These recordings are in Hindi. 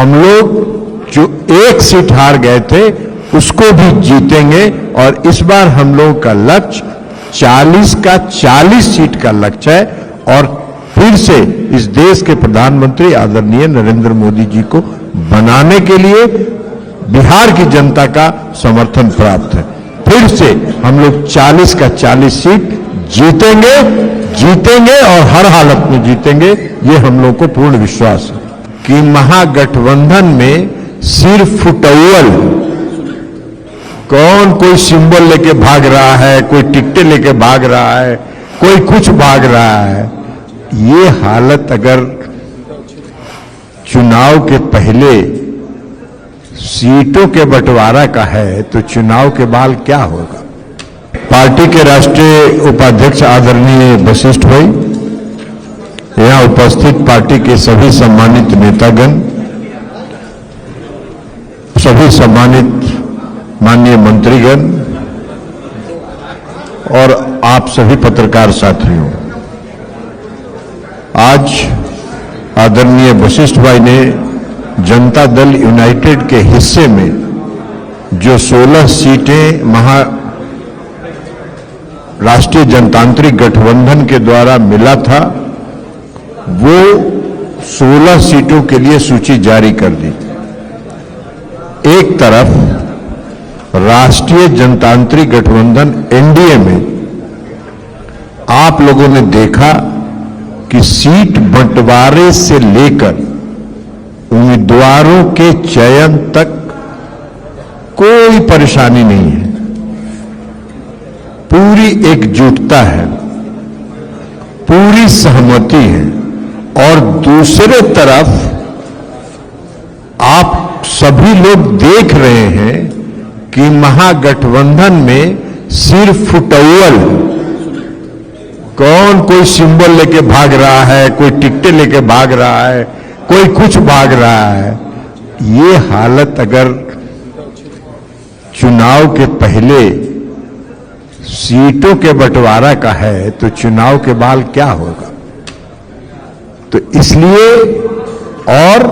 हम लोग जो एक सीट हार गए थे उसको भी जीतेंगे और इस बार हम लोगों का लक्ष्य 40 का 40 सीट का लक्ष्य है और फिर से इस देश के प्रधानमंत्री आदरणीय नरेंद्र मोदी जी को बनाने के लिए बिहार की जनता का समर्थन प्राप्त है। फिर से हम लोग 40 का 40 सीट जीतेंगे और हर हालत में जीतेंगे, ये हम लोग को पूर्ण विश्वास है कि महागठबंधन में सिर्फ फुटअव्वल कौन कोई सिंबल लेके भाग रहा है, कोई टिकटें लेके भाग रहा है, कोई कुछ भाग रहा है। ये हालत अगर चुनाव के पहले सीटों के बंटवारा का है तो चुनाव के बाद क्या होगा। पार्टी के राष्ट्रीय उपाध्यक्ष आदरणीय वशिष्ठ भाई, यहां उपस्थित पार्टी के सभी सम्मानित नेतागण, सभी सम्मानित माननीय मंत्रीगण और आप सभी पत्रकार साथियों, आज आदरणीय वशिष्ठ भाई ने जनता दल यूनाइटेड के हिस्से में जो 16 सीटें राष्ट्रीय जनतांत्रिक गठबंधन के द्वारा मिला था, वो 16 सीटों के लिए सूची जारी कर दी। एक तरफ राष्ट्रीय जनतांत्रिक गठबंधन एनडीए में आप लोगों ने देखा कि सीट बंटवारे से लेकर उम्मीदवारों के चयन तक कोई परेशानी नहीं है, पूरी एकजुटता है, पूरी सहमति है। और दूसरे तरफ आप सभी लोग देख रहे हैं कि महागठबंधन में सिर्फ फुटअव्वल कौन कोई सिंबल लेके भाग रहा है, कोई टिकटें लेके भाग रहा है, कोई कुछ भाग रहा है। ये हालत अगर चुनाव के पहले सीटों के बंटवारा का है तो चुनाव के बाद क्या होगा। तो इसलिए और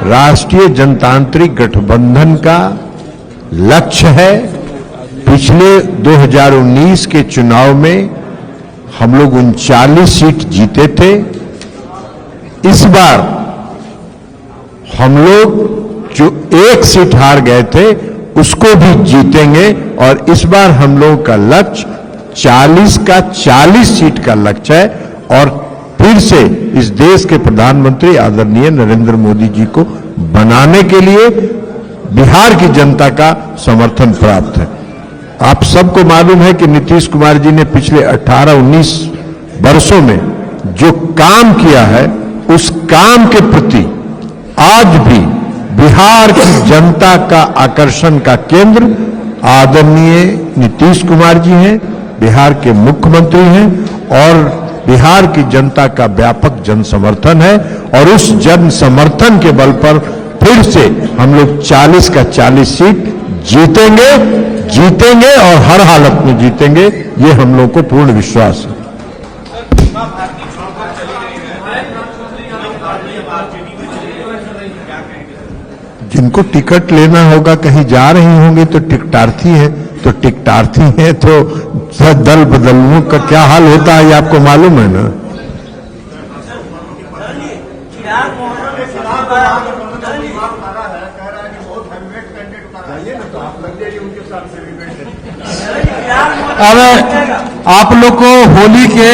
राष्ट्रीय जनतांत्रिक गठबंधन का लक्ष्य है, पिछले 2019 के चुनाव में हम लोग 39 सीट जीते थे। इस बार हम लोग जो एक सीट हार गए थे उसको भी जीतेंगे और इस बार हम लोगों का लक्ष्य 40 का 40 सीट का लक्ष्य है और फिर से इस देश के प्रधानमंत्री आदरणीय नरेंद्र मोदी जी को बनाने के लिए बिहार की जनता का समर्थन प्राप्त है। आप सबको मालूम है कि नीतीश कुमार जी ने पिछले 18-19 वर्षों में जो काम किया है, उस काम के प्रति आज भी बिहार की जनता का आकर्षण का केंद्र आदरणीय नीतीश कुमार जी हैं, बिहार के मुख्यमंत्री हैं और बिहार की जनता का व्यापक जन समर्थन है। और उस जन समर्थन के बल पर फिर से हम लोग 40 का 40 सीट जीतेंगे और हर हालत में जीतेंगे, ये हम लोग को पूर्ण विश्वास है। जिनको टिकट लेना होगा, कहीं जा रही होंगे तो टिकटार्थी है, तो टिकटार्थी है तो दल बदलने का क्या हाल होता है ये आपको मालूम है ना। अब आप लोग को होली के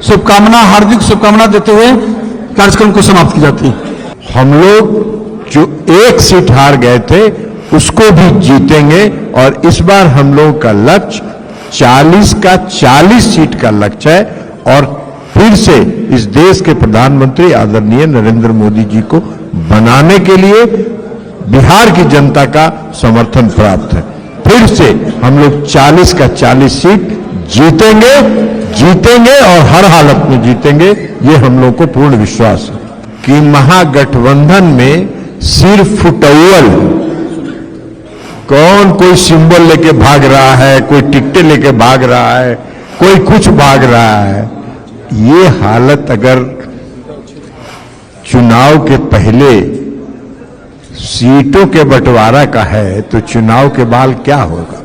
शुभकामना, हार्दिक शुभकामना देते हुए कार्यक्रम को समाप्त की जाती है। हम लोग जो एक सीट हार गए थे उसको भी जीतेंगे और इस बार हम लोगों का लक्ष्य 40 का 40 सीट का लक्ष्य है और फिर से इस देश के प्रधानमंत्री आदरणीय नरेंद्र मोदी जी को बनाने के लिए बिहार की जनता का समर्थन प्राप्त है। फिर से हम लोग 40 का 40 सीट जीतेंगे और हर हालत में जीतेंगे, ये हम लोग को पूर्ण विश्वास है कि महागठबंधन में सिर्फ फुटअव्वल कौन कोई सिंबल लेके भाग रहा है, कोई टिकटें लेके भाग रहा है, कोई कुछ भाग रहा है। ये हालत अगर चुनाव के पहले सीटों के बंटवारा का है तो चुनाव के बाद क्या होगा।